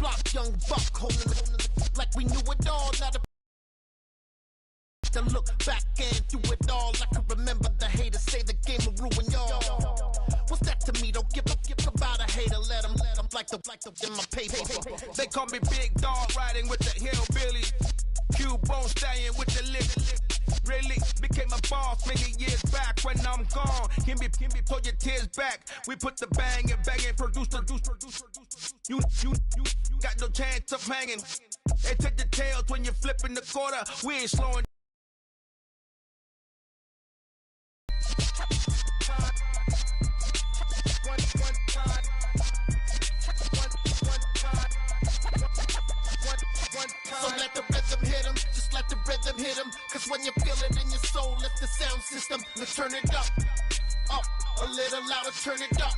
block, young buck, holding it like we knew it all. Now to look back and do it all. I can remember the haters say the game will ruin y'all. What's that to me? Don't give about a hater. Let them like the in my paper. They call me Big Dog, riding with the hillbillies. Q-Bone stallion with the lip. Really became a boss many years back. When I'm gone, can be pull your tears back. We put the bang and produce. You got no chance of hanging. They take the tails when you're flipping the quarter. We ain't slowing. So let the rhythm hit him, just let the rhythm hit him. Cause when you feel it in your soul, lift the sound system. Let's turn it up, a little louder, turn it up,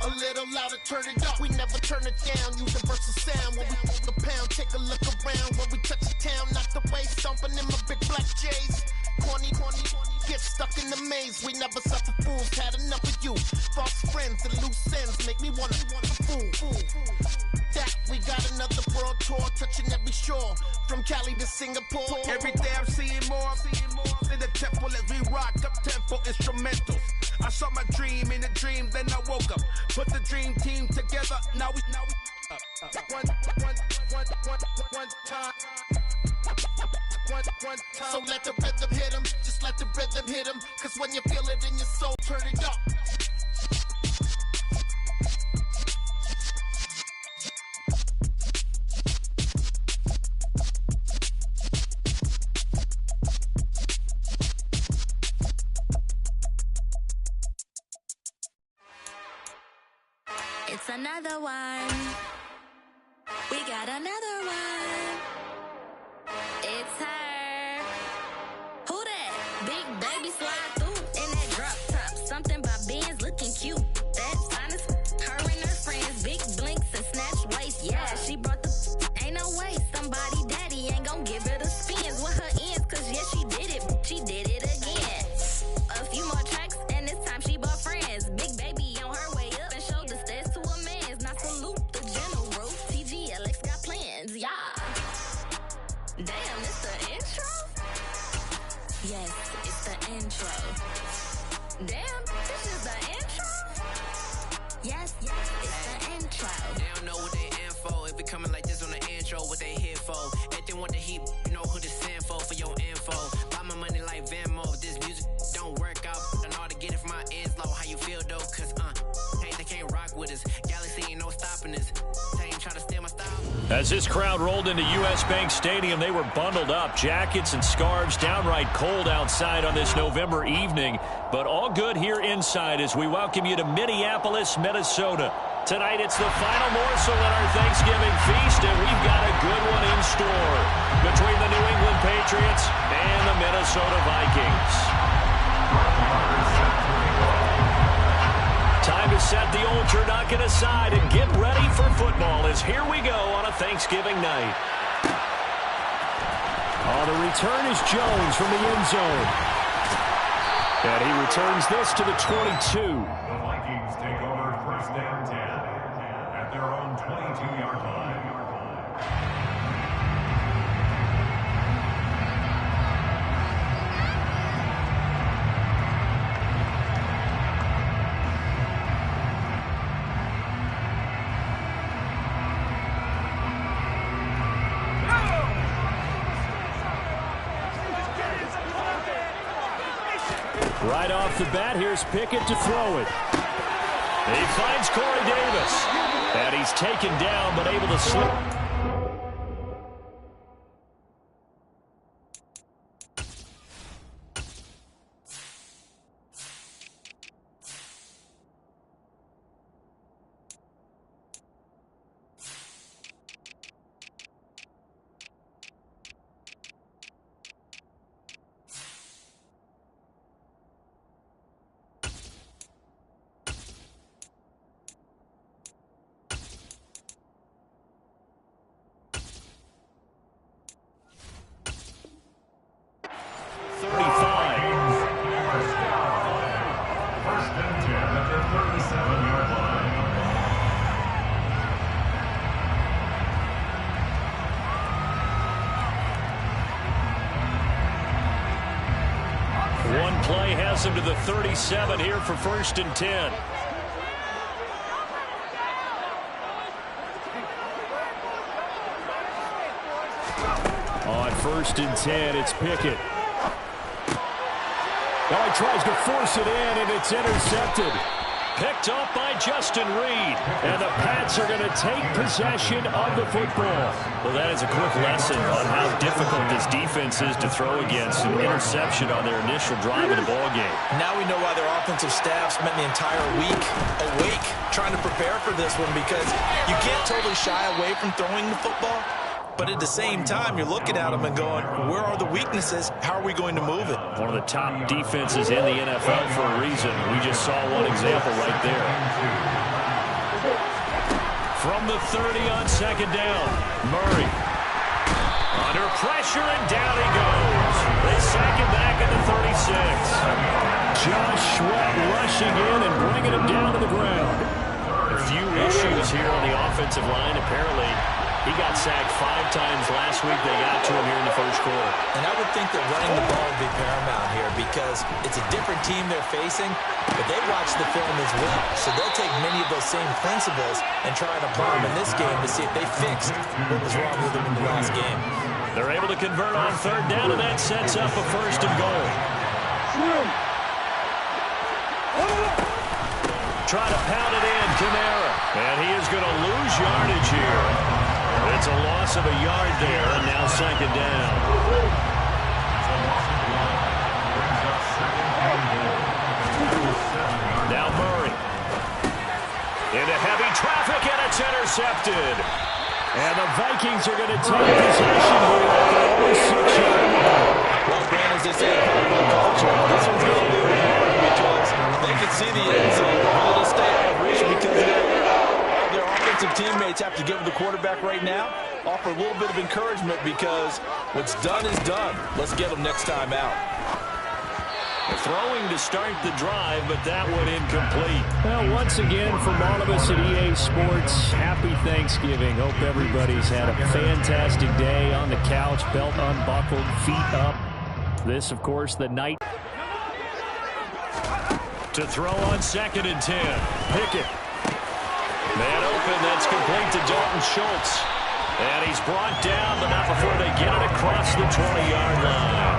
a little louder, turn it up. We never turn it down, universal sound. When we move the pound, take a look around. When we touch the town, knock the way, stomping in my big black J's. Corny, get stuck in the maze. We never suffer fools, had enough of you. False friends and loose ends make me wanna fool. That we got another world tour, touching every shore, from Cali to Singapore. Every day I'm seeing more in the temple as we rock up tempo instrumentals. I saw my dream in a dream, then I woke up. Put the dream team together. Now we one time. So let the rhythm hit him, just let the rhythm hit him. Cause when you feel it in your soul, turn it up. It's another one. We got another one. It's her. Who that? Big baby slide through in that drop top. Something by Benz looking cute. That's honest. Her and her friends, big blinks and snatch waist. Yeah, she brought the. Ain't no way somebody daddy ain't gon' give her the spins with her ends. Cause yeah, she did it. She did it again. A few more tracks and this time she bought friends. Big baby on her way up and showed the stairs to a man's. Now salute the general. TGLX got plans. Yeah. Damn, it's the intro? Yes, it's the intro. Damn, this is the intro? Yes, it's the intro. They don't know what they in for. If it coming like this on the intro, what they here for? If they want the heat, you know who to send for your info. Buy my money like Venmo. If this music don't work out, and all to get it from my ends low. How you feel though? Cause hey, they can't rock with us. Galaxy ain't no stopping us. They ain't try to steal my style. As this crowd rolled into U.S. Bank Stadium, they were bundled up, jackets and scarves, downright cold outside on this November evening, but all good here inside as we welcome you to Minneapolis, Minnesota. Tonight it's the final morsel in our Thanksgiving feast, and we've got a good one in store between the New England Patriots and the Minnesota Vikings. Time to set the old turducken aside and get ready for football as here we go on a Thanksgiving night. Oh, the return is Jones from the end zone. And he returns this to the 22. The Vikings take over first down 10 at their own 22-yard line. Right off the bat, here's Pickett to throw it. He finds Corey Davis. And he's taken down, but able to slip. draws him to the 37 here for 1st and 10. On 1st and 10, it's Pickett. Now he tries to force it in, and it's intercepted. Picked off by Justin Reed. And the Pats are going to take possession of the football. Well, that is a quick lesson on how difficult this defense is to throw against. An interception on their initial drive of the ballgame. Now we know why their offensive staff spent the entire week awake trying to prepare for this one, because you can't totally shy away from throwing the football. But at the same time, you're looking at them and going, where are the weaknesses? How are we going to move it? One of the top defenses in the NFL for a reason. We just saw one example right there. From the 30 on 2nd down, Murray. Under pressure, and down he goes. They sack him back at the 36. Josh Sweat rushing in and bringing him down to the ground. A few issues here on the offensive line, apparently. He got sacked 5 times last week. They got to him here in the 1st quarter. And I would think that running the ball would be paramount here, because it's a different team they're facing, but they watch the film as well. So they'll take many of those same principles and try and apply them in this game to see if they fixed what was wrong with them in the last game. They're able to convert on 3rd down, and that sets up a 1st and goal. Try to pound it in, Kamara. And he is going to lose yardage here. It's a loss of a yard there, and now 2nd down. Now Murray. Into heavy traffic, and it's intercepted. And the Vikings are going to take possession here at the over 6-yard line. Well, Brand, as they say in popular culture, this one's going to be hard because they can see the end zone, but it'll stay out of reach because their offensive teammates have to give the quarterback right now, offer a little bit of encouragement, because what's done is done. Let's get them next time out. Throwing to start the drive, but that one incomplete. Well, once again, from all of us at EA Sports, happy Thanksgiving. Hope everybody's had a fantastic day on the couch, belt unbuckled, feet up. This, of course, the night. To throw on 2nd and 10. Pickett. Man open, that's complete to Dalton Schultz. And he's brought down, but not before they get it across the 20-yard line.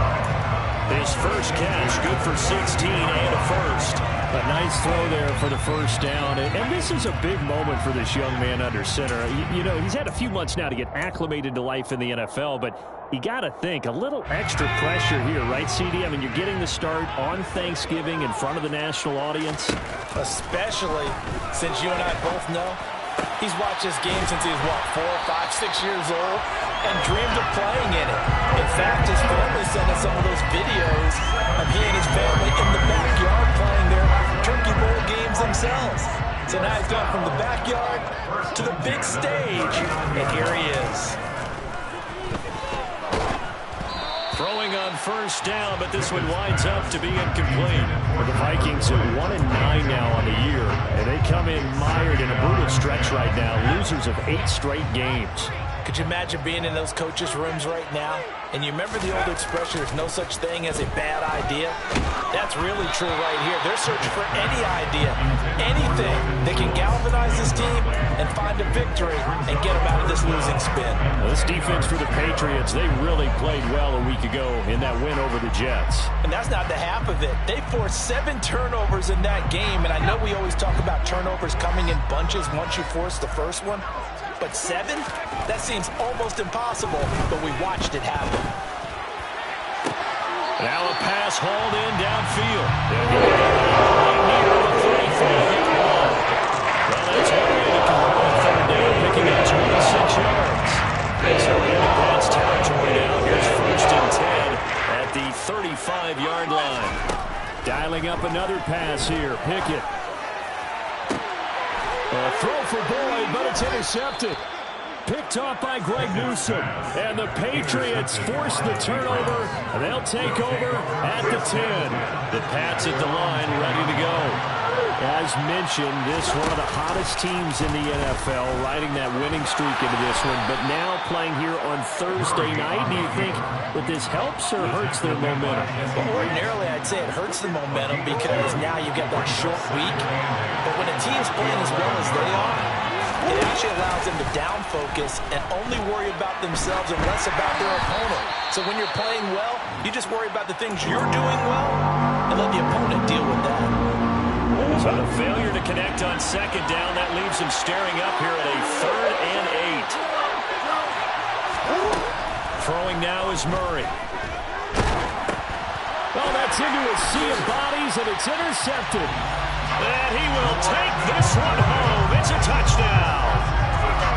His first catch, good for 16 and a 1st. A nice throw there for the 1st down. And this is a big moment for this young man under center. You know, he's had a few months now to get acclimated to life in the NFL, but you got to think, a little extra pressure here, right, CD? I mean, you're getting the start on Thanksgiving in front of the national audience. Especially since you and I both know he's watched this game since he was, what, 4, 5, 6 years old, and dreamed of playing in it. In fact, his family sent us some of those videos of he and his family in the backyard playing their Turkey Bowl games themselves. So now he's gone from the backyard to the big stage, and here he is. Throwing on 1st down, but this one winds up to be incomplete. Well, the Vikings are 1-9 now on the year, and they come in mired in a brutal stretch right now, losers of 8 straight games. Could you imagine being in those coaches' rooms right now? And you remember the old expression, there's no such thing as a bad idea? That's really true right here. They're searching for any idea, anything that can galvanize this team and find a victory and get them out of this losing spin. Well, this defense for the Patriots, they really played well a week ago in that win over the Jets. And that's not the half of it. They forced 7 turnovers in that game, and I know we always talk about turnovers coming in bunches once you force the first one. But 7? That seems almost impossible, but we watched it happen. Now a pass hauled in downfield. Near the 35-yard line. Well, that's one way to convert on 3rd down, picking up 26 yards. So we're in advanced territory now. Here's 1st and 10 at the 35-yard line. Dialing up another pass here. Pickett. A throw for Boyd, but it's intercepted. Picked off by Greg Newsome. And the Patriots force the turnover. And they'll take over at the 10. The Pats at the line, ready to go. As Charles mentioned this one of the hottest teams in the NFL, riding that winning streak into this one, but now playing here on Thursday night. Do you think that this helps or hurts their momentum? Well, ordinarily, I'd say it hurts the momentum because now you get that short week. But when a team's playing as well as they are, it actually allows them to down focus and only worry about themselves and less about their opponent. So when you're playing well, you just worry about the things you're doing well and let the opponent deal with that. So the failure to connect on second down, that leaves him staring up here at a 3rd and 8. Throwing now is Murray. Oh, that's into a sea of bodies, and it's intercepted. And he will take this one home. It's a touchdown.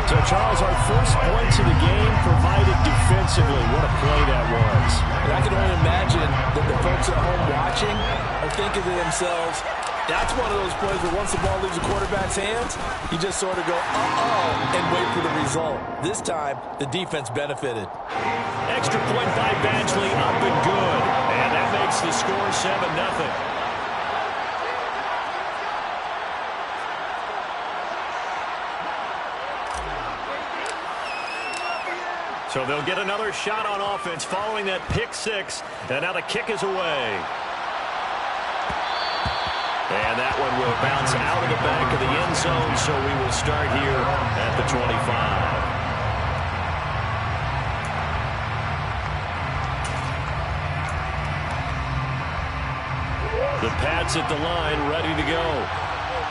So, Charles, our first points of the game provided defensively. What a play that was. And I can only imagine that the folks at home watching are thinking to themselves, that's one of those plays where once the ball leaves the quarterback's hands, you just sort of go, uh-oh, and wait for the result. This time, the defense benefited. Extra point by Badgley, up and good. And that makes the score 7-0. So they'll get another shot on offense following that pick six. And now the kick is away. And that one will bounce out of the back of the end zone. So we will start here at the 25. The Pats at the line, ready to go.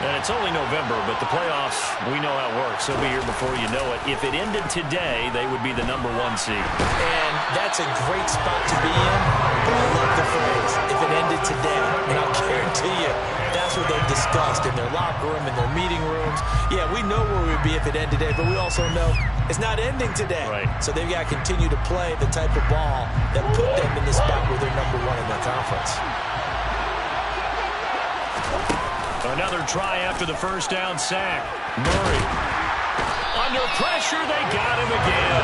And it's only November, but the playoffs, we know how it works. They'll be here before you know it. If it ended today, they would be the #1 seed. And that's a great spot to be in. But I love the phrase, if it ended today. And I'll guarantee you, that's what they've discussed in their locker room, in their meeting rooms. Yeah, we know where we'd be if it ended today, but we also know it's not ending today. Right. So they've got to continue to play the type of ball that put them in the spot where they're #1 in their conference. Another try after the first down sack. Murray. Under pressure, they got him again.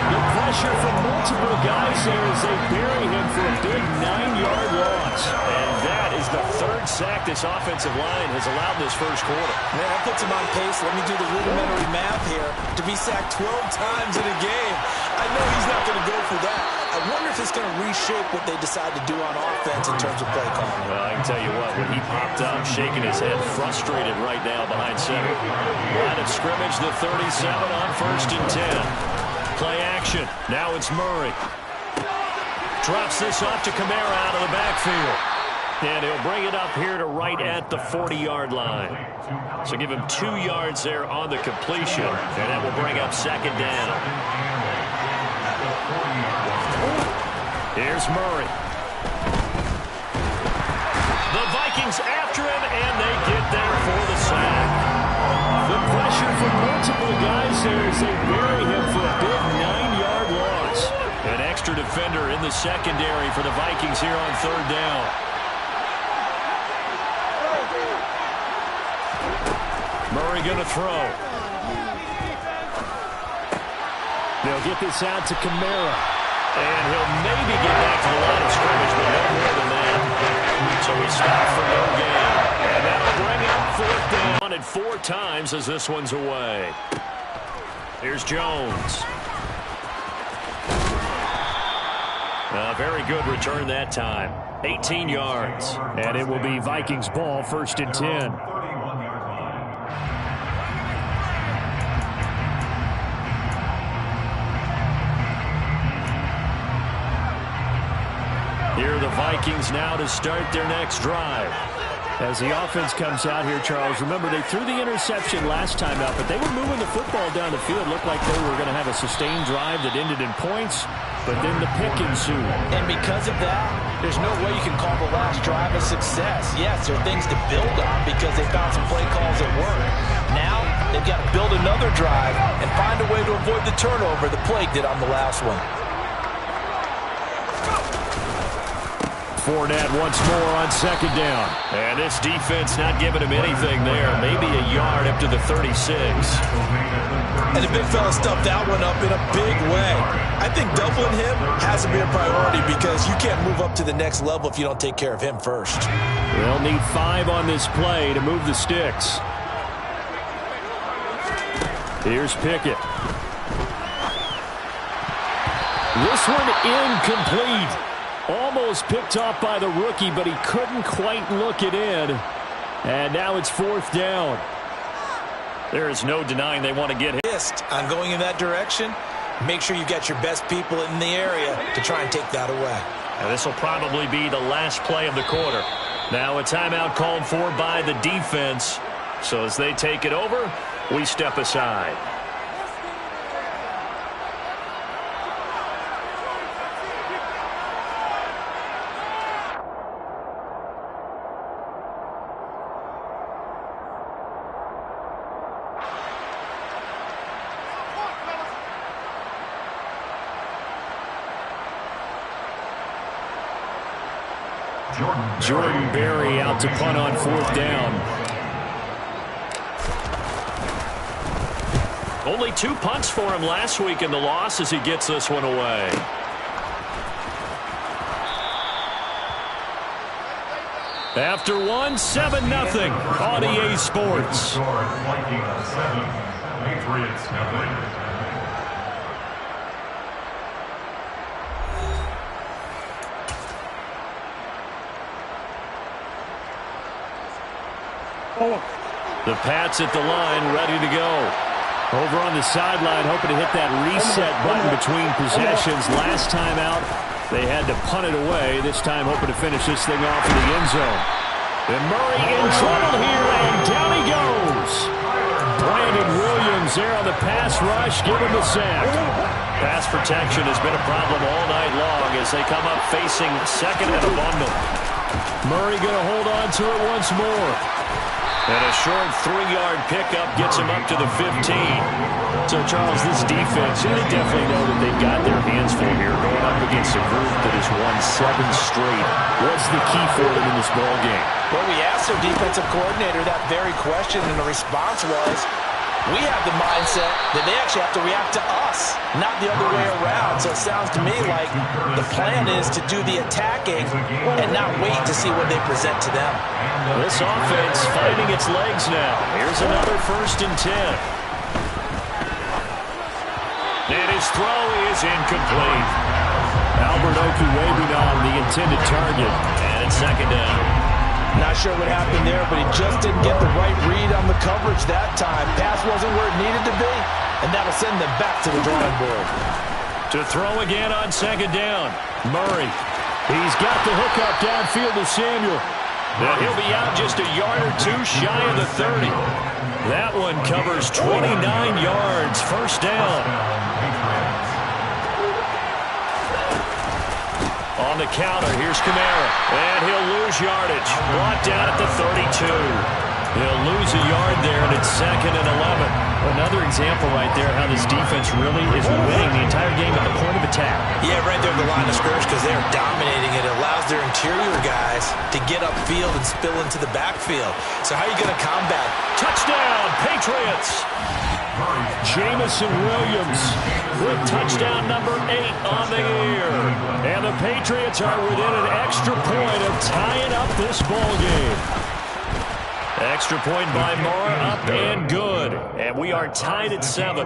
The pressure from multiple guys there as they bury him for a big 9-yard loss. And that is the 3rd sack this offensive line has allowed this first quarter. Man, that puts him on pace. Let me do the rudimentary math here. To be sacked 12 times in a game. I know he's not going to go for that. I wonder if it's going to reshape what they decide to do on offense in terms of play calling. Well, I can tell you what, when he popped up, shaking his head, frustrated right now behind center. Line of scrimmage, the 37 on 1st and 10. Play action. Now it's Murray. Drops this off to Kamara out of the backfield. And he'll bring it up here to right at the 40-yard line. So give him 2 yards there on the completion. And that will bring up 2nd down. Here's Murray. The Vikings after him, and they get there for the sack. The pressure from multiple guys there as they bury him for a big 9-yard loss. An extra defender in the secondary for the Vikings here on 3rd down. Murray going to throw. They'll get this out to Kamara. And he'll maybe get back to the line of scrimmage, but no more than that. So we stop for no gain. And that'll bring up 4th down at 4 times as this one's away. Here's Jones. A very good return that time. 18 yards. And it will be Vikings ball, 1st and 10. Here are the Vikings now to start their next drive. As the offense comes out here, Charles, remember they threw the interception last time out, but they were moving the football down the field. Looked like they were going to have a sustained drive that ended in points, but then the pick ensued. And because of that, there's no way you can call the last drive a success. Yes, there are things to build on because they found some play calls that work. Now, they've got to build another drive and find a way to avoid the turnover the plague did on the last one. Fournette once more on 2nd down. And this defense not giving him anything there. Maybe a yard up to the 36. And the big fella stuffed that one up in a big way. I think doubling him has to be a priority because you can't move up to the next level if you don't take care of him first. They'll need 5 on this play to move the sticks. Here's Pickett. This one incomplete. Almost picked off by the rookie, but he couldn't quite look it in. And now it's 4th down. There is no denying they want to get hit. On going in that direction, make sure you got your best people in the area to try and take that away. And this will probably be the last play of the quarter. Now a timeout called for by the defense. So as they take it over, we step aside. Jordan Berry out to punt on 4th down. Only 2 punts for him last week in the loss as he gets this one away. After 1, 7-0 on EA Sports. Patriots nothing. The Pats at the line, ready to go. Over on the sideline, hoping to hit that reset button between possessions. Last time out, they had to punt it away. This time, hoping to finish this thing off in the end zone. And Murray in trouble here, and down he goes. Brandon Williams there on the pass rush, give him the sack. Pass protection has been a problem all night long as they come up facing second and a bundle. Murray going to hold on to it once more. And a short 3-yard pickup gets him up to the 15. So, Charles, this defense, they definitely know that they've got their hands full here going up against a group that has won 7 straight. What's the key for them in this ballgame? Well, we asked their defensive coordinator that very question, and the response was, we have the mindset that they actually have to react to us, not the other way around. So it sounds to me like the plan is to do the attacking and not wait to see what they present to them. This offense finding its legs now. Here's another 1st and 10. And his throw is incomplete. Albert Oku waving on the intended target. And it's 2nd down. Not sure what happened there, but he just didn't get the right read on the coverage that time. Pass wasn't where it needed to be, and that'll send them back to the drawing board. To throw again on 2nd down. Murray. He's got the hookup downfield to Samuel. Now he'll be out just a yard or 2 shy of the 30. That one covers 29 yards. 1st down. On the counter, here's Kamara. And he'll lose yardage. Brought down at the 32. He'll lose a yard there, and it's 2nd and 11. Another example right there how this defense really is winning the entire game at the point of attack. Yeah, right there at the line of scrimmage because they're dominating it. It allows their interior guys to get upfield and spill into the backfield. So how are you going to combat? Touchdown, Patriots! Jamison Williams with touchdown number 8 on the year. And the Patriots are within an extra point of tying up this ball game. Extra point by Moore, up and good. And we are tied at 7.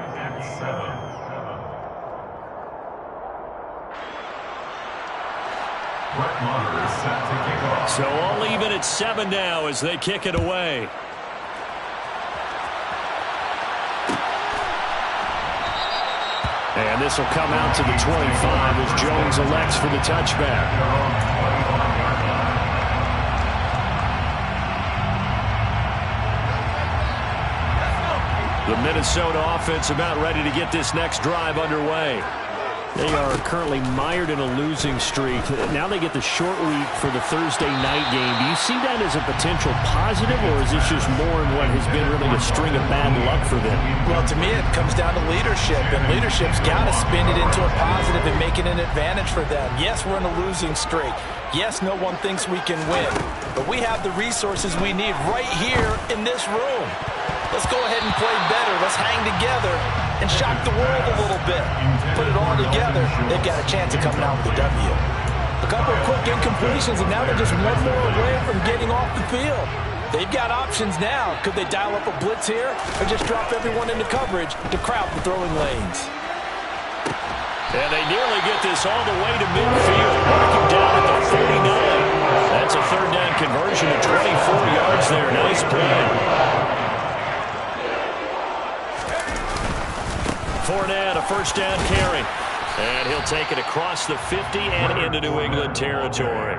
So all even at 7 now as they kick it away. And this will come out to the 25 as Jones elects for the touchback. The Minnesota offense about ready to get this next drive underway. They are currently mired in a losing streak. Now they get the short week for the Thursday night game. Do you see that as a potential positive, or is this just more in what has been really a string of bad luck for them? Well, to me, it comes down to leadership, and leadership's got to spin it into a positive and make it an advantage for them. Yes, we're in a losing streak. Yes, no one thinks we can win, but we have the resources we need right here in this room. Let's go ahead and play better. Let's hang together and shock the world a little bit. Put it all together, they've got a chance of coming out with a W. A couple of quick incompletions, and now they're just one more away from getting off the field. They've got options now. Could they dial up a blitz here or just drop everyone into coverage to crowd the throwing lanes? And they nearly get this all the way to midfield. Marking down at the 49. That's a third down conversion of 24 yards there. Nice play. Fournette, a first down carry. And he'll take it across the 50 and into New England territory.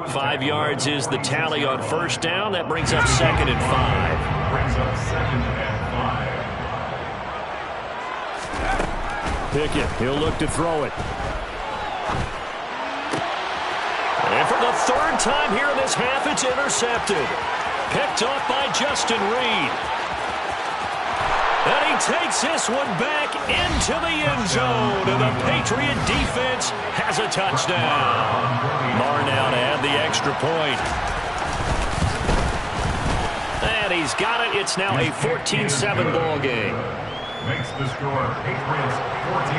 5 yards is the tally on first down. That brings up 2nd and 5. Pickett, he'll look to throw it. And for the third time here in this half, it's intercepted. Picked off by Justin Reed. And he takes this one back into the end zone. And the Patriot defense has a touchdown. Marr now to add the extra point. And he's got it. It's now a 14-7 ball game. Makes the score Patriots 14,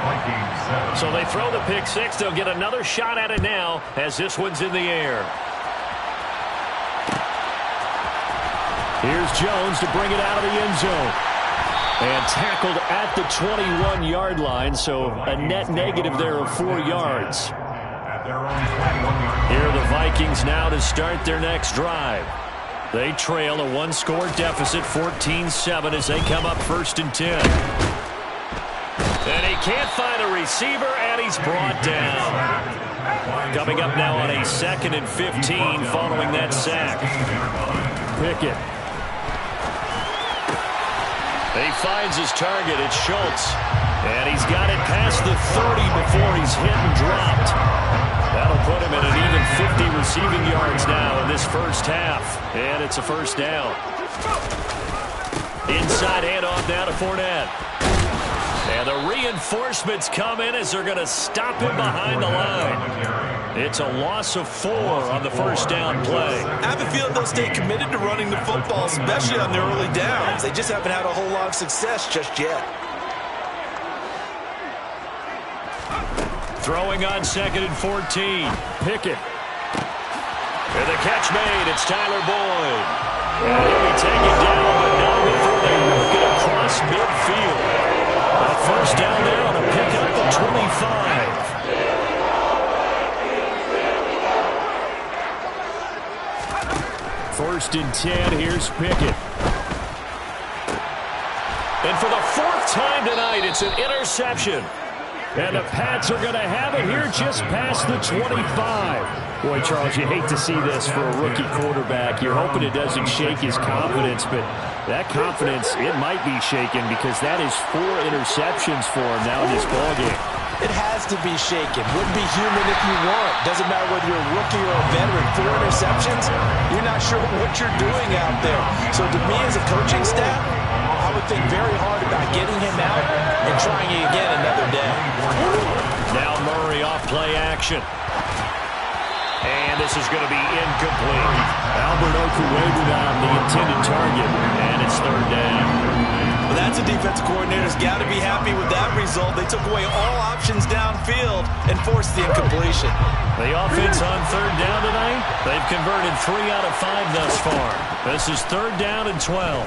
Vikings 7. So they throw the pick six. They'll get another shot at it now as this one's in the air. Here's Jones to bring it out of the end zone. And tackled at the 21-yard line, so a net negative there of 4 yards. Here are the Vikings now to start their next drive. They trail a one-score deficit, 14-7, as they come up 1st and 10. And he can't find a receiver, and he's brought down. Coming up now on a 2nd and 15 following that sack. Pickett. He finds his target. It's Schultz. And he's got it past the 30 before he's hit and dropped. That'll put him at an even 50 receiving yards now in this first half. And it's a first down. Inside handoff now to Fournette. And the reinforcements come in as they're going to stop him behind the line. It's a loss of 4 on the first down play. I have a feeling they'll stay committed to running the football, especially on their early downs. They just haven't had a whole lot of success just yet. Throwing on 2nd and 14. Pickett. And the catch made. It's Tyler Boyd. And he'll be taken down, but not before they work it across midfield. A first down there on a pickup at 25. First and 10, here's Pickett. And for the 4th time tonight, it's an interception. And the Pats are going to have it here just past the 25. Boy, Charles, you hate to see this for a rookie quarterback. You're hoping it doesn't shake his confidence, but that confidence, it might be shaken because that is 4 interceptions for him now in this ballgame. It has to be shaken. Wouldn't be human if you weren't. Doesn't matter whether you're a rookie or a veteran. 4 interceptions, you're not sure what you're doing out there. So to me as a coaching staff, I would think very hard about getting him out and trying it again another day. Now Murray off play action. And this is going to be incomplete. Albert Okuewu on the intended target, and it's 3rd down. Well, that's a defensive coordinator's got to be happy with that result. They took away all options downfield and forced the incompletion. The offense on 3rd down tonight, they've converted 3 out of 5 thus far. This is 3rd down and 12.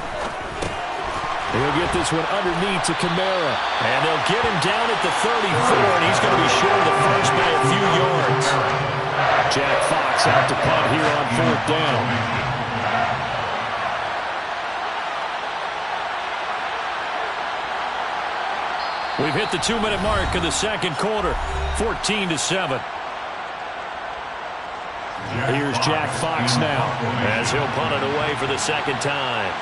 He'll get this one underneath to Kamara. And they'll get him down at the 34, and he's going to be short of the first by a few yards. Jack Fox out to punt here on 4th down. We've hit the 2-minute mark of the 2nd quarter, 14-7. Here's Jack Fox now as he'll punt it away for the 2nd time.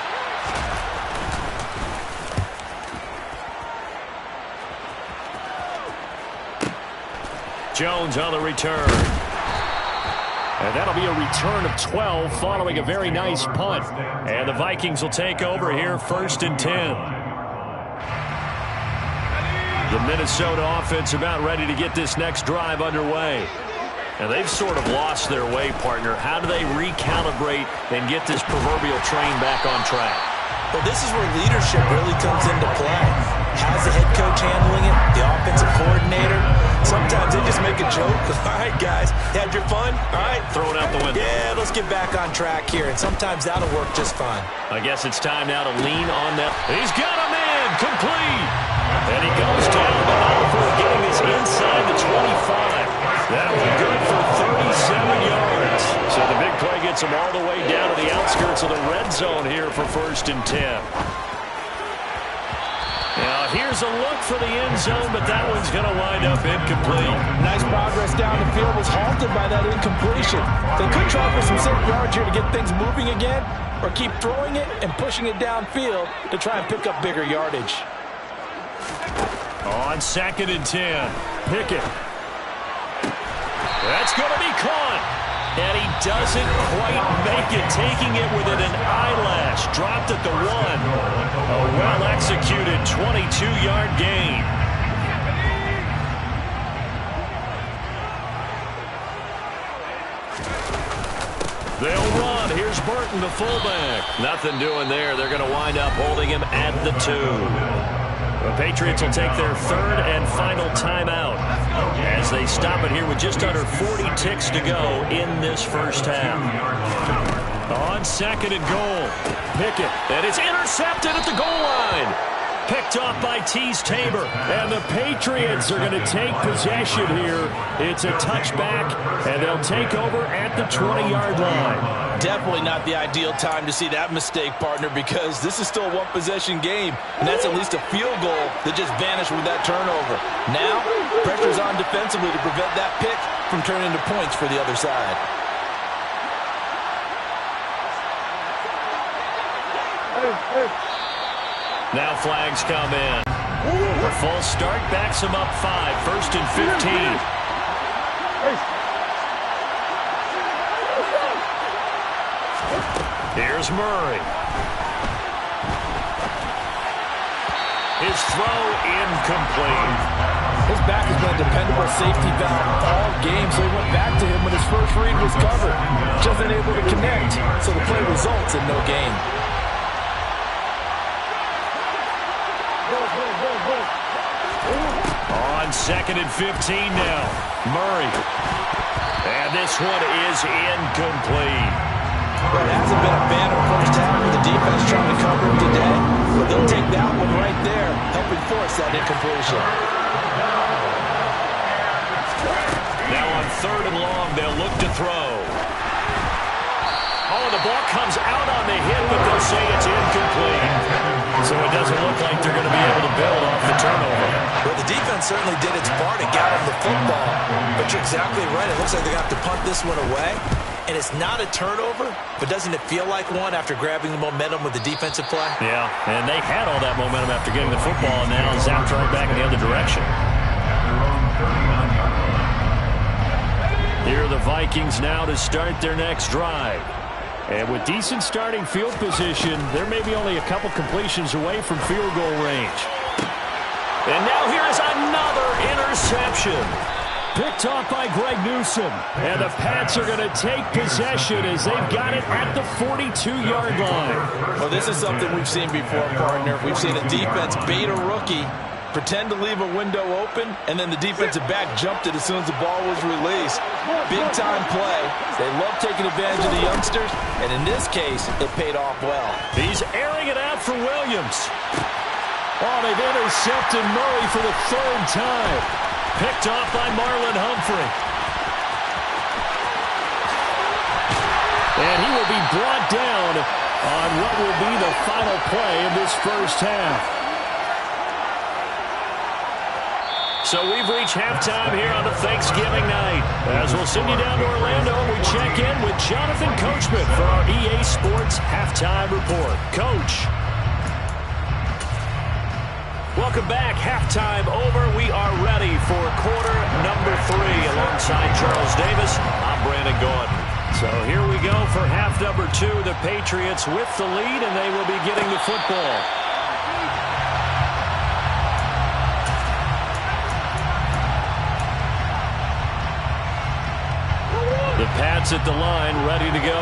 Jones on the return. And that'll be a return of 12 following a very nice punt. And the Vikings will take over here 1st and 10. The Minnesota offense about ready to get this next drive underway. And they've sort of lost their way, partner. How do they recalibrate and get this proverbial train back on track? Well, this is where leadership really comes into play. How's the head coach handling it? The offensive coordinator? Sometimes they just make a joke. All right, guys, had your fun? All right. Throw it out the window. Yeah, let's get back on track here, and sometimes that'll work just fine. I guess it's time now to lean on that. He's got a man, complete. And he goes down, but not before getting this inside the 25. That was good for 37 yards. So the big play gets him all the way down to the outskirts of the red zone here for 1st and 10. Now here's a look for the end zone, but that one's going to wind up incomplete. Nice progress down the field was halted by that incompletion. They could try for some safe yards here to get things moving again, or keep throwing it and pushing it downfield to try and pick up bigger yardage. On 2nd and 10, Pickett. That's going to be caught. And he doesn't quite make it, taking it within an eyelash. Dropped at the 1. A well-executed 22-yard gain. They'll run. Here's Burton, the fullback. Nothing doing there. They're going to wind up holding him at the 2. The Patriots will take their 3rd and final timeout as they stop it here with just under 40 ticks to go in this first half. On 2nd and goal, Pickett, and it's intercepted at the goal line. Picked off by Tease Tabor, and the Patriots are going to take possession here. It's a touchback, and they'll take over at the 20-yard line. Definitely not the ideal time to see that mistake, partner, because this is still a one-possession game, and that's at least a field goal that just vanished with that turnover. Now, pressure's on defensively to prevent that pick from turning into points for the other side. Now flags come in. The full start backs him up 5, 1st and 15. Here's Murray. His throw incomplete. His back has been a dependable safety valve all game, so he went back to him when his first read was covered. Just unable to connect, so the play results in no gain. On 2nd and 15 now, Murray. And this one is incomplete. Well, it hasn't been a banner first half with the defense trying to cover him today, but they'll take that one right there, helping force that incompletion. Now on 3rd and long, they'll look to throw. Oh, the ball comes out on the hit, but they'll say it's incomplete. So it doesn't look like they're going to be able to build off the turnover. Well, the defense certainly did its part and got him the football. But you're exactly right. It looks like they're going to have to punt this one away. And it's not a turnover, but doesn't it feel like one after grabbing the momentum with the defensive play? Yeah, and they had all that momentum after getting the football, and now zapped right back in the other direction. Here are the Vikings now to start their next drive. And with decent starting field position, there may be only a couple completions away from field goal range. And now here is another interception. Picked off by Greg Newsome. And the Pats are going to take possession as they've got it at the 42-yard line. Well, this is something we've seen before, partner. We've seen a defense bait a rookie, pretend to leave a window open, and then the defensive back jumped it as soon as the ball was released. Big-time play. They love taking advantage of the youngsters, and in this case, it paid off well. He's airing it out for Williams. Oh, they've intercepted Murray for the 3rd time. Picked off by Marlon Humphrey. And he will be brought down on what will be the final play of this first half. So we've reached halftime here on a Thanksgiving night. As we'll send you down to Orlando, we check in with Jonathan Coachman for our EA Sports Halftime Report. Coach. Welcome back. Halftime over. We are ready for quarter number 3. Alongside Charles Davis, I'm Brandon Gordon. So here we go for half number 2. The Patriots with the lead, and they will be getting the football. The Pats at the line, ready to go.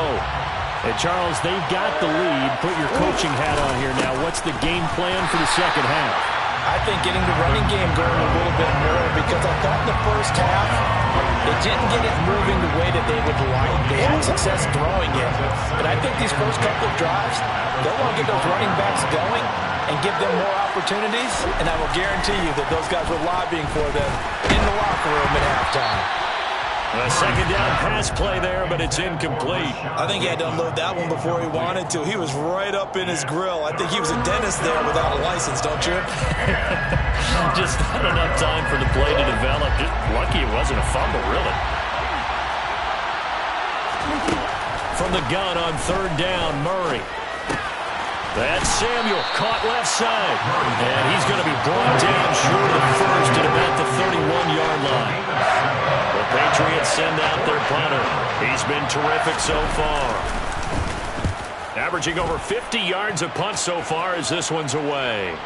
Hey, Charles, they've got the lead. Put your coaching hat on here now. What's the game plan for the second half? I think getting the running game going a little bit more, because I thought in the first half they didn't get it moving the way that they would like. They had success throwing it. But I think these first couple of drives, they'll want to get those running backs going and give them more opportunities. And I will guarantee you that those guys were lobbying for them in the locker room at halftime. A second down pass play there, but it's incomplete. I think he had to unload that one before he wanted to. He was right up in his grill. I think he was a dentist there without a license, don't you? Just not enough time for the play to develop. Just lucky it wasn't a fumble, really. From the gun on third down, Murray. That's Samuel, caught left side. And he's going to be brought down short of the first at about the 31-yard line. The Patriots send out their punter. He's been terrific so far. Averaging over 50 yards a punt so far as this one's away.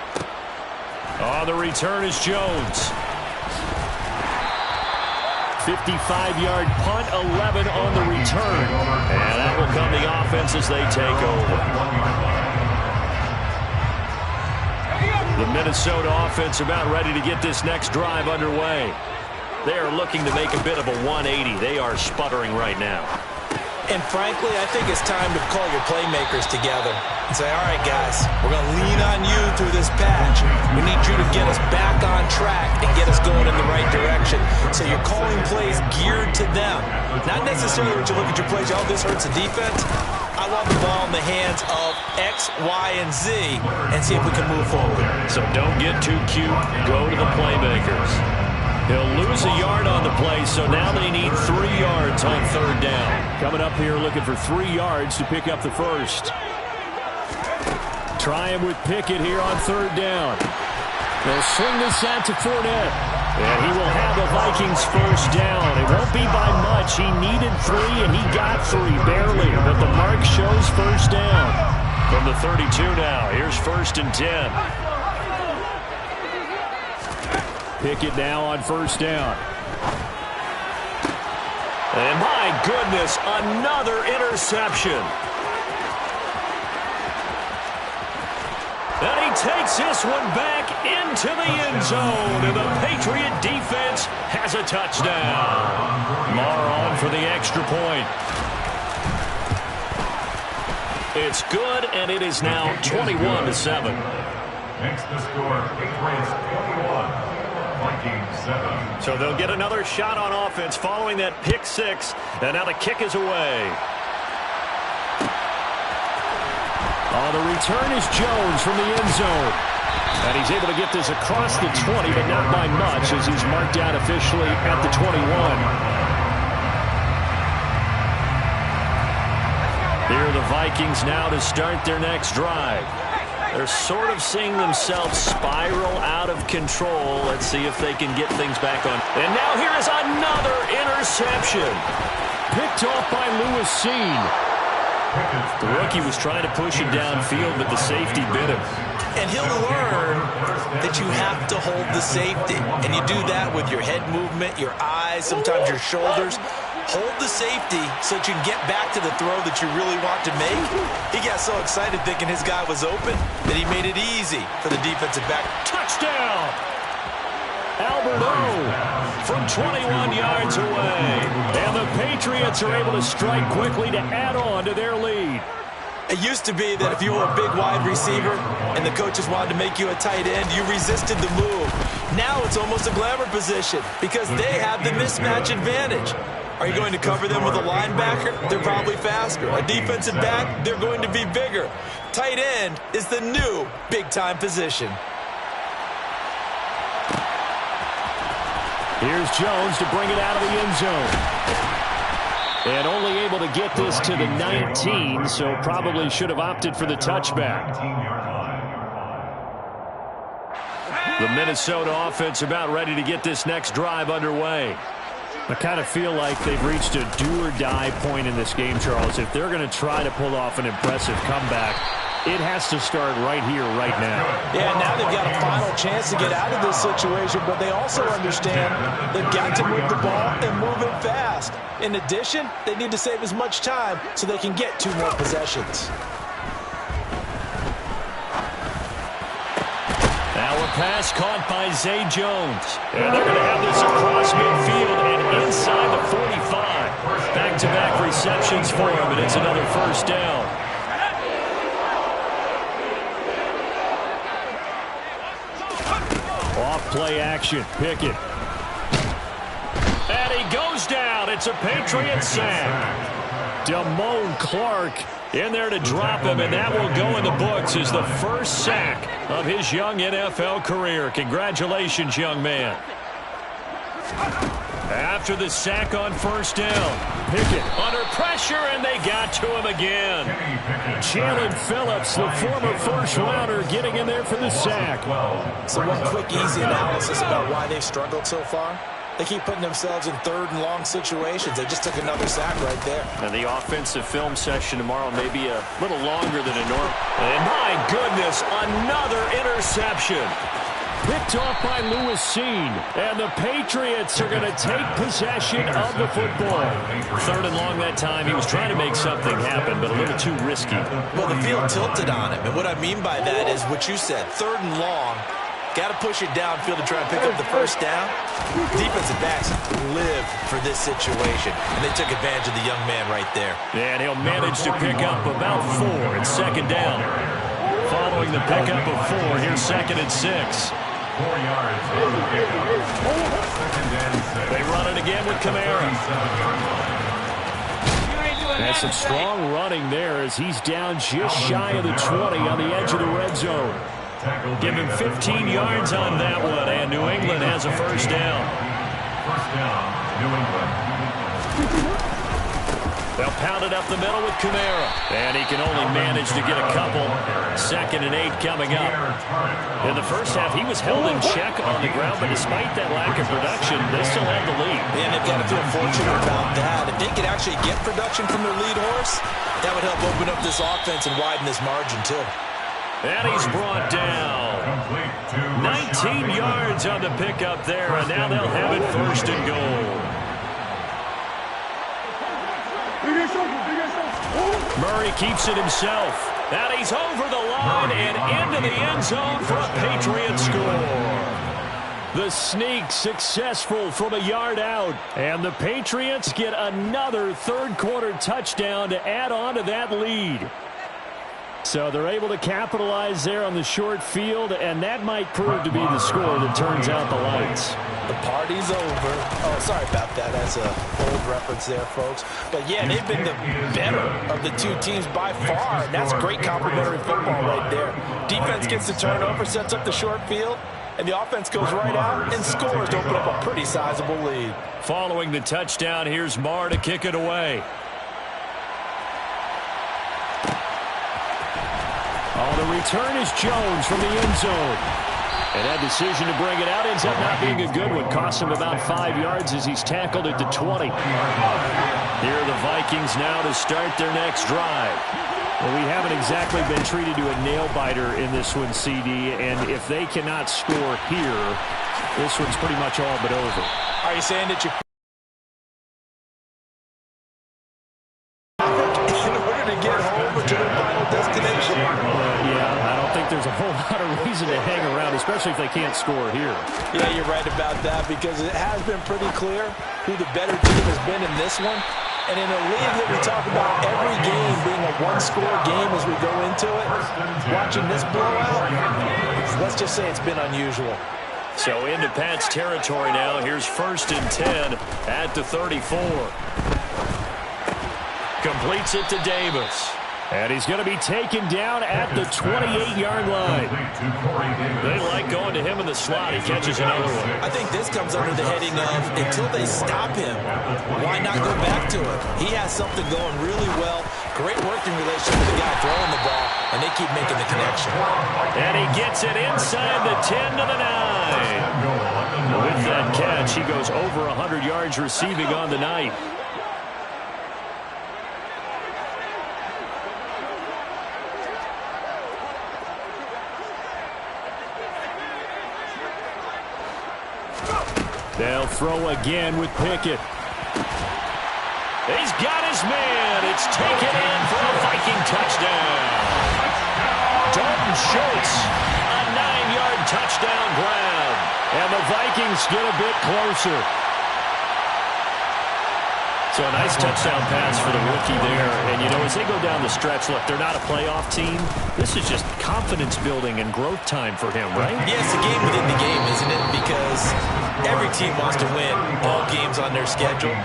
On the return is Jones. 55-yard punt, 11 on the return. And that will come the offense as they take over. The Minnesota offense about ready to get this next drive underway. They are looking to make a bit of a 180. They are sputtering right now. And frankly, I think it's time to call your playmakers together and say, all right, guys, we're going to lean on you through this patch. We need you to get us back on track and get us going in the right direction. So you're calling plays geared to them. Not necessarily when you look at your plays, oh, this hurts the defense. I want the ball in the hands of X, Y, and Z and see if we can move forward. So don't get too cute. Go to the playmakers. He'll lose a yard on the play, so now they need 3 yards on third down. Coming up here looking for 3 yards to pick up the first. Try him with Pickett here on third down. They'll swing this out to Fournette. And he will have the Vikings first down. It won't be by much. He needed 3, and he got 3, barely. But the mark shows first down. From the 32 now, here's 1st and 10. Pickett now on first down. And my goodness, another interception. And he takes this one back into the end zone. And the Patriot defense has a touchdown. Marr on for the extra point. It's good, and it is now 21-7. Makes the score Patriots 21. Vikings 7. So they'll get another shot on offense following that pick 6. And now the kick is away. On the return is Jones from the end zone. And he's able to get this across the 20, but not by much as he's marked out officially at the 21. Here are the Vikings now to start their next drive. They're sort of seeing themselves spiral out of control. Let's see if they can get things back on. And now here is another interception. Picked off by Lewis Seen. The rookie was trying to push him downfield, but the safety bit him. And he'll learn that you have to hold the safety. And you do that with your head movement, your eyes, sometimes your shoulders. Hold the safety so that you can get back to the throw that you really want to make. He got so excited thinking his guy was open that he made it easy for the defensive back. Touchdown! Albert O from 21 yards away. And the Patriots are able to strike quickly to add on to their lead. It used to be that if you were a big wide receiver and the coaches wanted to make you a tight end, you resisted the move. Now it's almost a glamour position because they have the mismatch advantage. Are you going to cover them with a linebacker? They're probably faster. A defensive back? They're going to be bigger. Tight end is the new big-time position. Here's Jones to bring it out of the end zone. And only able to get this to the 19, so probably should have opted for the touchback. The Minnesota offense about ready to get this next drive underway. I kind of feel like they've reached a do-or-die point in this game, Charles. If they're going to try to pull off an impressive comeback, it has to start right here, right now. Yeah, now they've got a final chance to get out of this situation, but they also understand they've got to move the ball and move it fast. In addition, they need to save as much time so they can get 2 more possessions. Now a pass caught by Zay Jones. And they're going to have this across midfield and inside the 45. Back-to-back receptions for him, and it's another first down. Off play action. Pickett. And he goes down. It's a Patriot sack. Damone Clark in there to drop him, and that will go in the books as the first sack of his young NFL career. Congratulations, young man. After the sack on first down, Pickett under pressure, and they got to him again. Jalen Phillips, the former first-rounder, getting in there for the sack. So one quick, easy analysis about why they've struggled so far. They keep putting themselves in third and long situations. They just took another sack right there. And the offensive film session tomorrow may be a little longer than a normal. And my goodness, another interception. Picked off by Lewis Seen. And the Patriots are going to take possession of the football. Third and long that time. He was trying to make something happen, but a little too risky. Well, the field tilted on him. And what I mean by that is what you said. Third and long. Got to push it downfield to try and pick up the first down. Defensive backs live for this situation, and they took advantage of the young man right there. And he'll manage to pick up about 4. It's second down. Following the pickup of 4, here's second and 6. 4 yards. They run it again with Kamara. That's some strong running there as he's down just shy of the 20 on the edge of the red zone. Give him 15 yards on that one, and New England has a first down. First down, New England. They'll pound it up the middle with Kamara. And he can only manage to get a couple. Second and 8 coming up. In the first half, he was held in check on the ground, but despite that lack of production, they still have the lead. And they've got to feel fortunate about that. If they could actually get production from their lead horse, that would help open up this offense and widen this margin, too. And he's brought down. 19 yards on the pickup there, and now they'll have it first and goal. Murray keeps it himself. And he's over the line and into the end zone for a Patriot score. The sneak successful from a yard out. And the Patriots get another third-quarter touchdown to add on to that lead. So they're able to capitalize there on the short field, and that might prove to be the score that turns out the lights. The party's over. Oh, sorry about that. That's an old reference there, folks. But, yeah, they've been the better of the two teams by far, and that's great complementary football right there. Defense gets the turnover, sets up the short field, and the offense goes right out and scores to open up a pretty sizable lead. Following the touchdown, here's Marr to kick it away. Oh, the return is Jones from the end zone. And that decision to bring it out ends up not being a good one. Costs him about 5 yards as he's tackled at the 20. Here are the Vikings now to start their next drive. Well, we haven't exactly been treated to a nail-biter in this one, CD. And if they cannot score here, this one's pretty much all but over. Are you saying that you... in order to get home or to the final destination? Yeah, I don't think there's a whole lot of reason to hang around, especially if they can't score here. Yeah, you're right about that, because it has been pretty clear who the better team has been in this one. And in a league that we talk about every game being a one-score game as we go into it, watching this blowout, let's just say it's been unusual. So into Pat's territory now. Here's first and 10 at the 34. Completes it to Davis. And he's going to be taken down at the 28-yard line. They like going to him in the slot. He catches another one. I think this comes under the heading of, until they stop him, why not go back to it? He has something going really well. Great working relationship with the guy throwing the ball, and they keep making the connection. And he gets it inside the 10 to the 9. With that catch, he goes over 100 yards receiving on the night. They'll throw again with Pickett. He's got his man. It's taken in for a Viking touchdown. Dalton Schultz, a 9-yard touchdown grab. And the Vikings get a bit closer. So a nice touchdown pass for the rookie there. And, you know, as they go down the stretch, look, they're not a playoff team. This is just confidence building and growth time for him, right? Yeah, it's a game within the game, isn't it? Because every team wants to win all games on their schedule.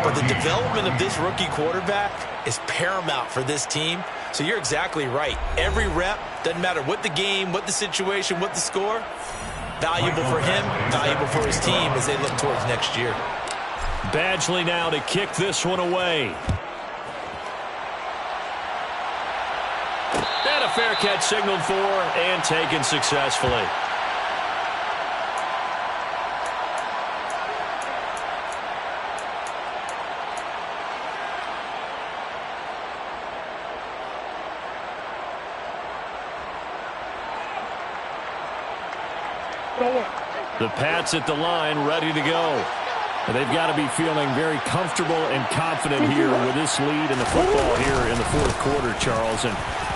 But the development of this rookie quarterback is paramount for this team. So you're exactly right. Every rep, doesn't matter what the game, what the situation, what the score, valuable for him, valuable for his team as they look towards next year. Badgley now to kick this one away. And a fair catch signaled for and taken successfully. The Pats at the line, ready to go. And they've got to be feeling very comfortable and confident here with this lead in the football here in the fourth quarter, Charles. And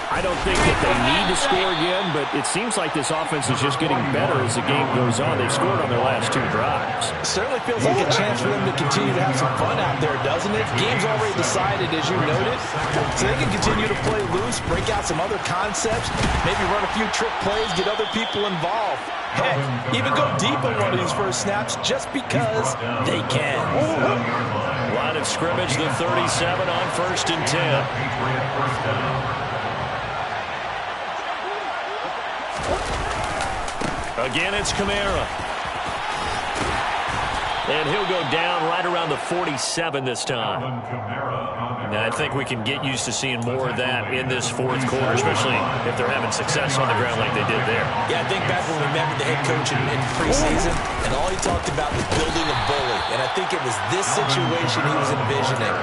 I don't think that they need to score again, but it seems like this offense is just getting better as the game goes on. They've scored on their last 2 drives. It certainly feels like a chance for them to continue to have some fun out there, doesn't it? Game's already decided, as you noted, so they can continue to play loose, break out some other concepts, maybe run a few trick plays, get other people involved. Heck, even go deep on one of these first snaps just because they can. Line of scrimmage, the 37 on 1st and 10. Again, it's Kamara. And he'll go down right around the 47 this time. And I think we can get used to seeing more of that in this fourth quarter, especially if they're having success on the ground like they did there. Yeah, I think back when we met with the head coach in preseason, and all he talked about was building a bully. And I think it was this situation he was envisioning.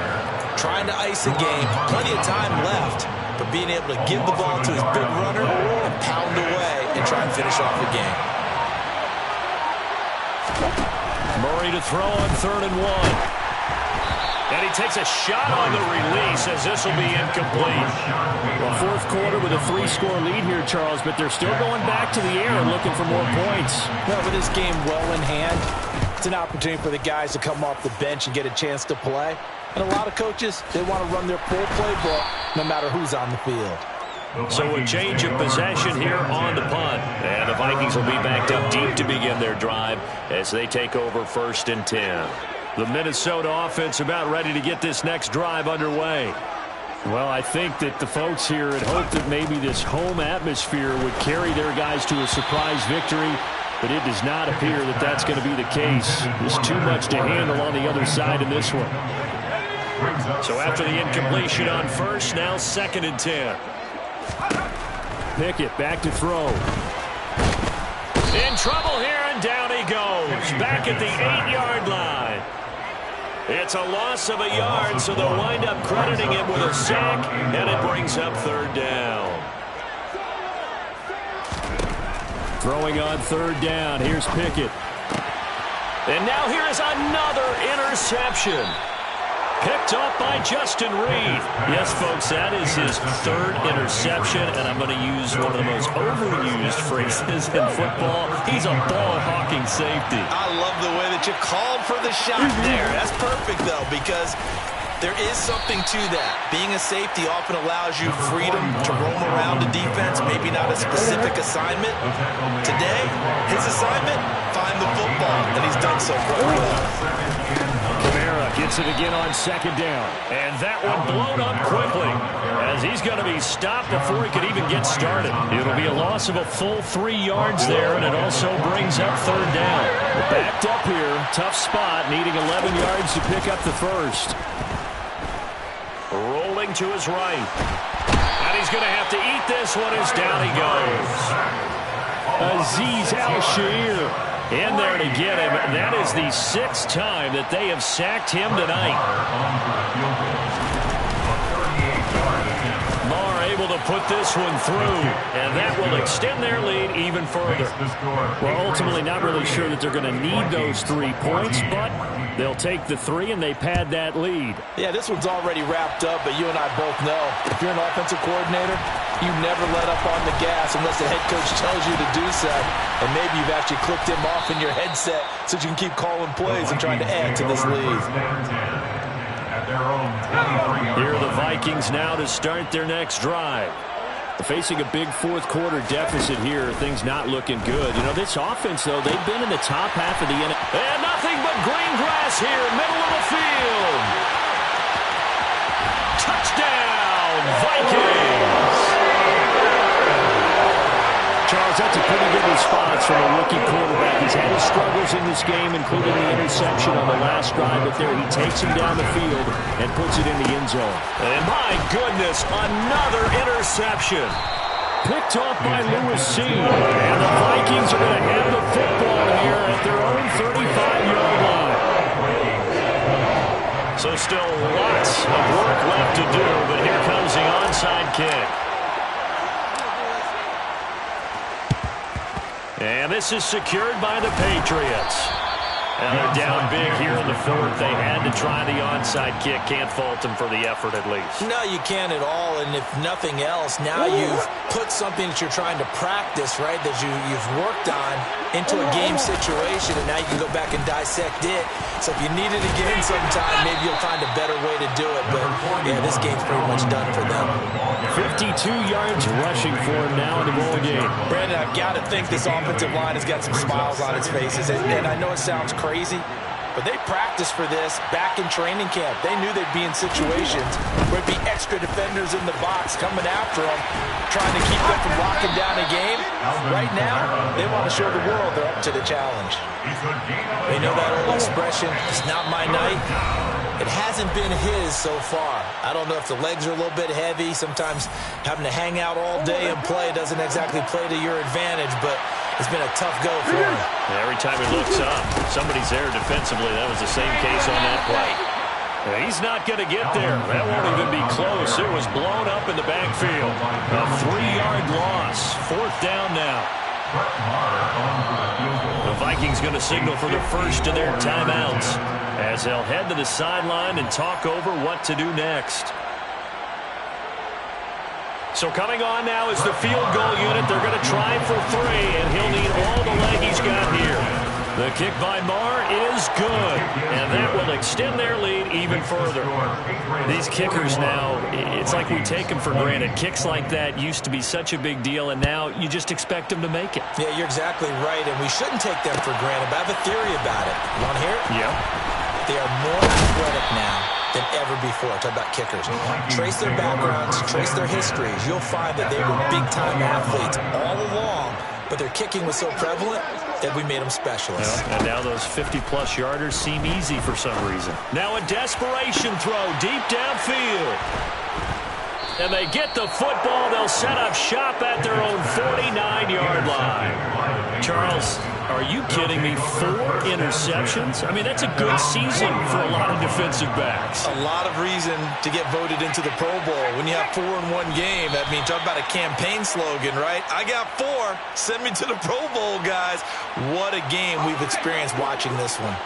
Trying to ice a game, plenty of time left, but being able to give the ball to his big runner and pound away and try and finish off the game. Murray to throw on 3rd and 1. And he takes a shot on the release as this will be incomplete. Well, fourth quarter with a 3-score lead here, Charles, but they're still going back to the air and looking for more points. Well, with this game well in hand, it's an opportunity for the guys to come off the bench and get a chance to play. And a lot of coaches, they want to run their full playbook no matter who's on the field. So a change of possession here on the punt. And the Vikings will be backed up deep to begin their drive as they take over 1st and 10. The Minnesota offense about ready to get this next drive underway. Well, I think that the folks here had hoped that maybe this home atmosphere would carry their guys to a surprise victory, but it does not appear that that's going to be the case. There's too much to handle on the other side in this one. So after the incompletion on 1st, now 2nd and 10. Pickett back to throw. In trouble here, and down he goes. Back at the 8-yard line. It's a loss of a yard, so they'll wind up crediting him with a sack, and it brings up 3rd down. Throwing on 3rd down, here's Pickett. And now here is another interception. Picked up by Justin Reed. Yes, folks, that is his 3rd interception, and I'm going to use one of the most overused phrases in football. He's a ball-hawking safety. I love the way that you called for the shot there. That's perfect, though, because there is something to that. Being a safety often allows you freedom to roam around the defense, maybe not a specific assignment. Today, his assignment, find the football, and he's done so quite well. Gets it again on 2nd down. And that one blown up quickly as he's going to be stopped before he could even get started. It'll be a loss of a full 3 yards there, and it also brings up 3rd down. Backed up here, tough spot, needing 11 yards to pick up the 1st. Rolling to his right. And he's going to have to eat this one as down he goes. Azeez Al-Shaair in there to get him. That is the 6th time that they have sacked him tonight. Marr able to put this one through, and that will extend their lead even further. Well, ultimately not really sure that they're going to need those 3 points, but they'll take the 3 and they pad that lead. Yeah, this one's already wrapped up, but you and I both know if you're an offensive coordinator, you never let up on the gas unless the head coach tells you to do so. And maybe you've actually clicked him off in your headset so you can keep calling plays and trying to add to this lead. Here are the Vikings now to start their next drive. Facing a big fourth-quarter deficit here, things not looking good. You know, this offense, though, they've been in the top half of the NFL. And nothing but green grass here, middle of the field. Touchdown, Vikings! Charles, that's a pretty good response from a rookie quarterback. He's had his struggles in this game, including the interception on the last drive, but there he takes him down the field and puts it in the end zone. And my goodness, another interception. Picked off by Lewis C. And the Vikings are going to have the football here at their own 35-yard line. So still lots of work left to do, but here comes the onside kick. And this is secured by the Patriots. And they're down big here in the fourth. They had to try the onside kick. Can't fault them for the effort at least. No, you can't at all. And if nothing else, now you've put something that you're trying to practice, right, that you've worked on into a game situation, and now you can go back and dissect it. So if you need it again sometime, maybe you'll find a better way to do it. But, yeah, this game's pretty much done for them. 52 yards rushing for him now in the ball game. Brandon, I've got to think this offensive line has got some smiles on its faces. And I know it sounds crazy, but they practiced for this back in training camp. They knew they'd be in situations where it'd be extra defenders in the box coming after them, trying to keep them from locking down a game. Right now, they want to show the world they're up to the challenge. They know that old expression, it's not my night. It hasn't been his so far. I don't know if the legs are a little bit heavy. Sometimes having to hang out all day and play doesn't exactly play to your advantage, but it's been a tough go for him. Every time he looks up, somebody's there defensively. That was the same case on that play. He's not going to get there. That won't even be close. It was blown up in the backfield. A 3-yard loss. Fourth down now. The Vikings going to signal for the first of their timeouts as they'll head to the sideline and talk over what to do next. So coming on now is the field goal unit. They're going to try for 3, and he'll need all the leg he's got here. The kick by Marr is good, and that will extend their lead even further. These kickers now, it's like we take them for granted. Kicks like that used to be such a big deal, and now you just expect them to make it. Yeah, you're exactly right, and we shouldn't take them for granted, but I have a theory about it. You want to hear it? Yeah. They are more athletic now than ever before. Talk about kickers. Trace their backgrounds, trace their histories. You'll find that they were big-time athletes all along, but their kicking was so prevalent that we made them specialists. And now those 50-plus yarders seem easy for some reason. Now a desperation throw deep downfield. And they get the football. They'll set up shop at their own 49-yard line. Charles, are you kidding me? 4 interceptions? I mean, that's a good season for a lot of defensive backs. A lot of reason to get voted into the Pro Bowl. When you have 4 in one game, I mean, talk about a campaign slogan, right? I got 4. Send me to the Pro Bowl, guys. What a game we've experienced watching this one.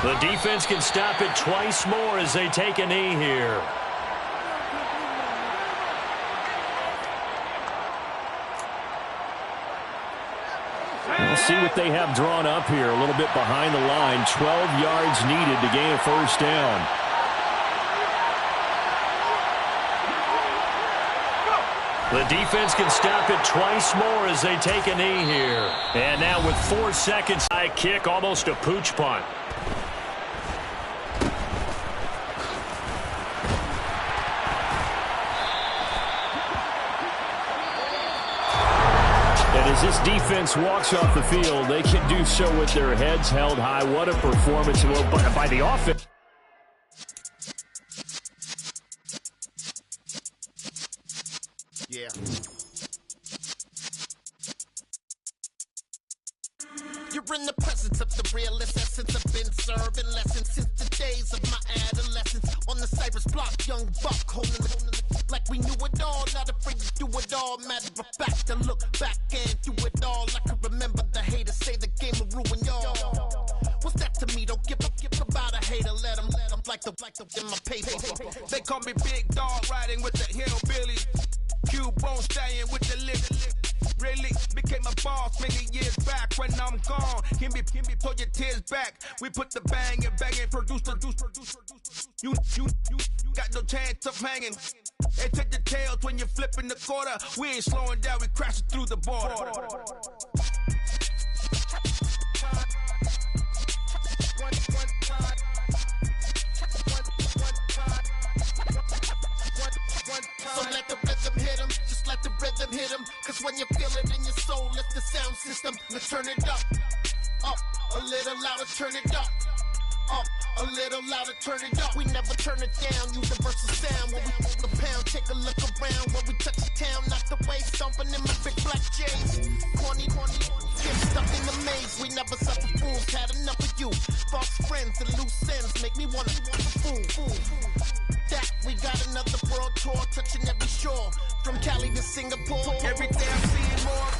The defense can stop it twice more as they take a knee here. We'll see what they have drawn up here. A little bit behind the line. 12 yards needed to gain a first down. The defense can stop it twice more as they take a knee here. And now with 4 seconds, high kick, almost a pooch punt. As this defense walks off the field, they can do so with their heads held high. What a performance by the offense. Yeah. You in the presence of the realest essence. I've been serving lessons since the days of my adolescence. On the Cypress block, young buck holding it like we knew it all. Not afraid to do it all. Matter of fact, to look back and do it all. I can remember the haters say the game will ruin y'all. What's that to me? Don't give about a hater. Let them like the in my paper. They call me Big Dog riding with the hillbillies. Q-Bone staying with the lip. Really became a boss many years back. When I'm gone, can me pull your tears back. We put the bang and produce. You got no chance of hanging. They take the tails when you're flipping the quarter. We ain't slowing down, we crashing through the border. So let the rhythm hit him, just let the rhythm hit him. Cause when you feel it in your soul, lift the sound system. Now turn it up, a little louder, turn it up, a little louder, turn it up. We never turn it down, universal sound. When we move the pound, take a look around. When we touch the town, knock the way, stomping in my big black J's. Corny, get stuck in the maze. We never suffer fools, had enough of you. False friends and loose ends make me wanna fool. That we got another world tour touching every shore from Cali to Singapore. Every day I'm seeing more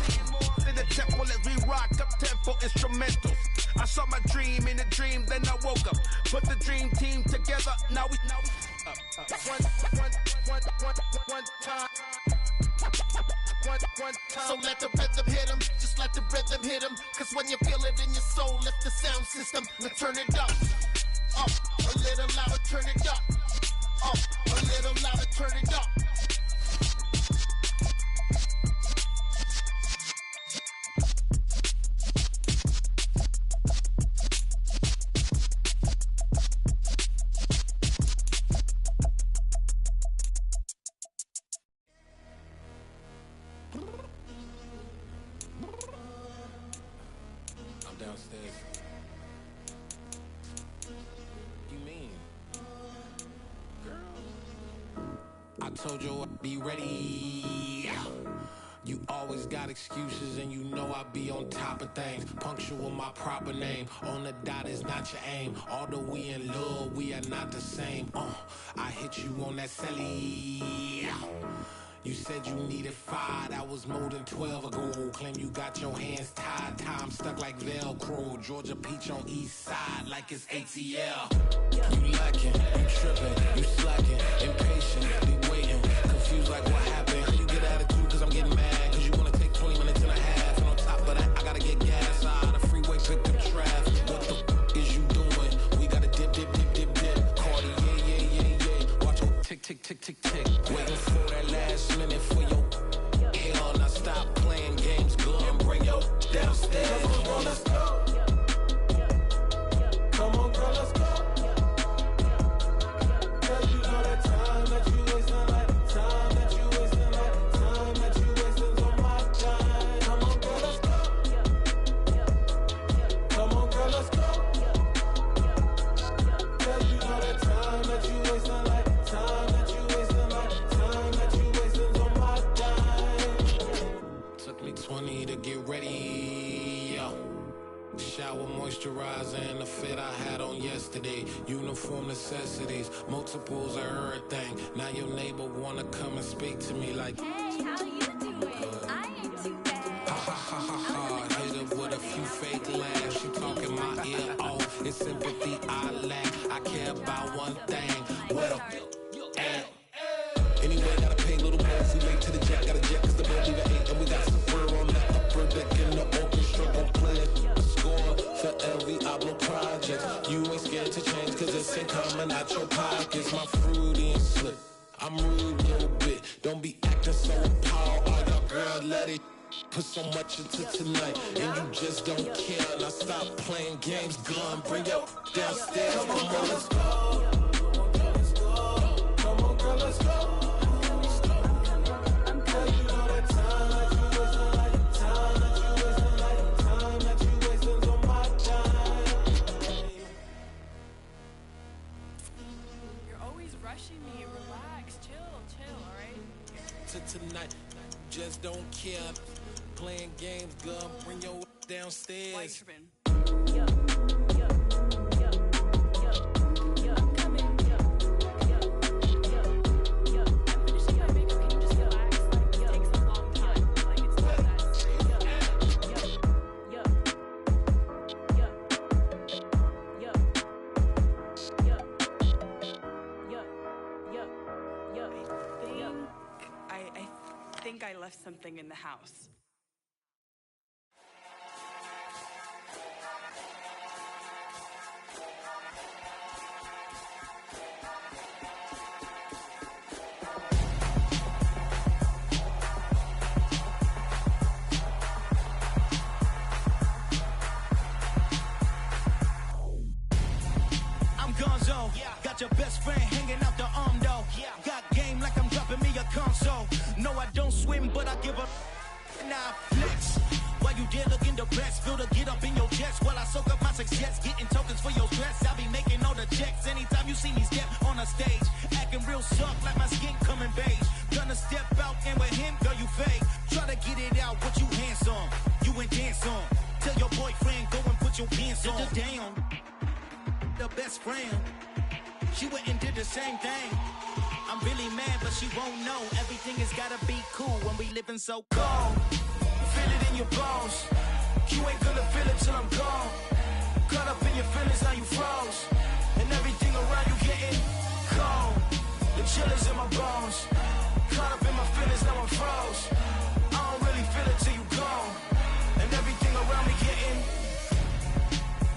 in the temple as we rock up tempo instrumentals. I saw my dream in a dream, then I woke up. Put the dream team together. Now we one time. So let the rhythm hit him, just let the rhythm hit him. Cause when you feel it in your soul, lift the sound system. Now turn it up, a little louder, turn it up. A little louder, turn it up. I'm downstairs. You mean? I told you I'd be ready. You always got excuses and you know I be on top of things. Punctual my proper name. On the dot is not your aim. Although we in love, we are not the same. I hit you on that celly. You said you needed 5, that was more than 12 ago. Claim you got your hands tied, time stuck like Velcro. Georgia Peach on east side like it's ATL. You lacking, you tripping, you slacking, impatient, be waiting, confused like what happened. You get attitude cause I'm getting mad, cause you wanna take 20 minutes and a half. And on top of that, I gotta get gas out of the freeway, pick up traffic. What the is you doing? We gotta dip. Cardi, yeah. Watch your tick. Waiting for that last minute for your hell. Now stop playing games, girl, and bring your downstairs. Come on, girl, let's go. Come on, girl, let's go. Cause you know that time that you wasting, like time that you wasting, like time that you wasting on my time. Come on, girl, let's go. Come on, girl, let's go. Cause you know that time that you wasting, like time that you wasting, like time that you wasting on my time. Took me 20 to get ready, yo. Shower, moisturizer, and the fit I had on yesterday. Uniform necessities, multiples of everything. Now your neighbor wanna come and speak to me like, Hey, how you doing? I ain't too bad. ha. Hit her with a few fake laughs. She talking my ear off. It's sympathy I lack. I care about one thing. What a anyway, gotta pay little more. We late to the jet, gotta jet cause the boat leave at 8. And we got some fur on the upper deck in the orchestra. Gon' play it. Score for every Ablo project. You ain't scared to change cause it's ain't coming out your pockets. My fruity and slip. I'm rude a little bit. Don't be acting so appalled. All y'all girl, let it put so much into tonight. And you just don't care. Now stop playing games, gun. Bring your downstairs. Come on, girl, let's go. Come on, girl, let's go. Cause you know that time that you wasting, like time that you wasting, like time that you wasting on my time. You're always rushing me. Relax, chill, alright? To tonight, just don't care. Playing games, girl. Bring your Why you downstairs. tripping? think I left something in the house. Got your best friend hanging out the arm though. Got game like I'm dropping me a console. No, I don't swim, but I give up. Nah, flex. While you there looking the best, feel the get up in your chest while I soak up my success, getting tokens for your stress. I'll be making all the checks anytime you see me step on a stage, acting real soft like my skin coming beige. Gonna step out and with him, girl, you fake. Try to get it out, what you hands on, you ain't dance on. Tell your boyfriend go and put your pants on. Down, the best friend. She went and did the same thing. I'm really mad, but she won't know. Everything has gotta be cool when we living so cold. Feel it in your bones. You ain't gonna feel it till I'm gone. Caught up in your feelings, now you froze. And everything around you getting cold. The chill is in my bones. Caught up in my feelings, now I'm froze. I don't really feel it till you gone. And everything around me getting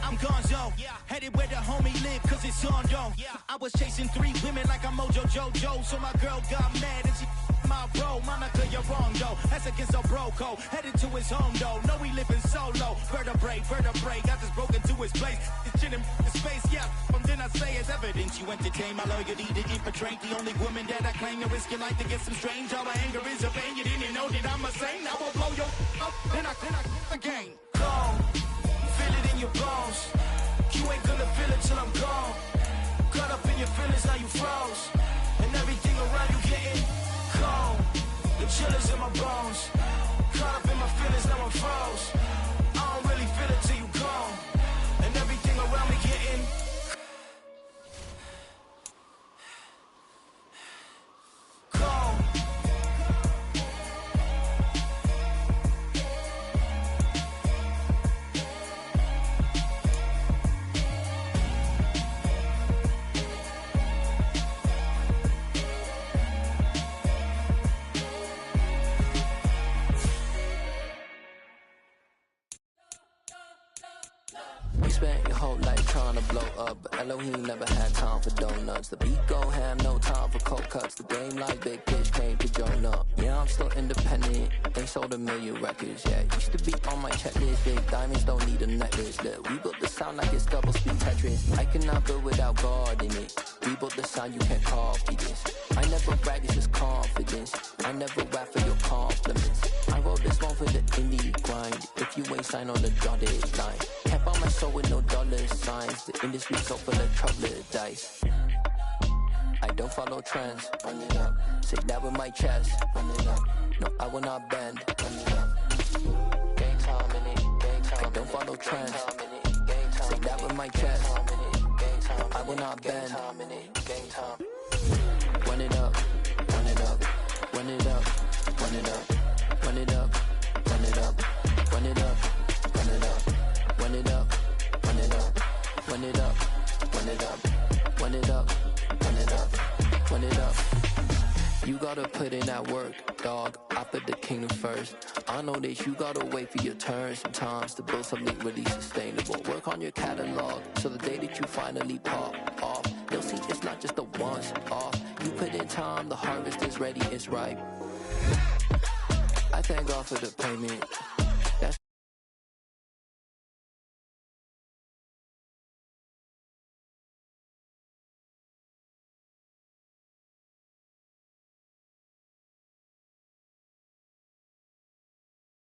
I'm gonzo, headed where the homie live, cause it's on though. I was chasing 3 women like I'm Mojo Jojo, so my girl got mad and she my bro. Monica, you're wrong though, that's against a bro code. Headed to his home though, no we living solo. Vertebrae, got this broken to his place. It's chillin' in space, then I say it's evidence. You entertain my loyalty to infiltrate the only woman that I claim to risk your life to get some strange. All my anger is a pain, you didn't know that I'm a saint. I will blow your up, then I again. Go. Feel it in your bones. You ain't gonna feel it till I'm gone. Caught up in your feelings, now you froze. And everything around you getting cold. The chill is in my bones. Caught up in my feelings, now I'm froze. I don't really feel it till you gone. And everything around me getting cold. Spent your whole life trying to blow up, but Elohim never had time for donuts. The beat go ham, no time for cold cuts. The game like big bitch came to join up. Yeah, I'm still independent, they sold 1 million records. Yeah, used to be on my checklist. Big diamonds don't need a necklace. Look, we built the sound like it's double speed Tetris. I cannot build without God in it. We built the sound, you can't copy this. I never brag, it's just confidence. I never rap for your compliments. I wrote this one for the indie grind. If you ain't signed on the dotted line, can't buy my soul with no dollar signs. The industry so full of trouble dice. I don't follow trends. Run it up. Say that with my chest. Run it up. No, I will not bend. Run it up. Game time in it. Game time. I don't follow trends. Say that with my chest. I will not bend. Game time. Run it up. Run it up. Run it up. Run it up. Run it up. Run it up. Run it up. Run it up. Run it up. Run it up. Run it up. Run it up. Run it up. Run it up. Run it up. You gotta put in that work, dog. I put the kingdom first. I know that you gotta wait for your turn sometimes to build something really sustainable. Work on your catalog, so the day that you finally pop off, you'll see it's not just a once off. You put in time, the harvest is ready, it's ripe. I thank God for the payment.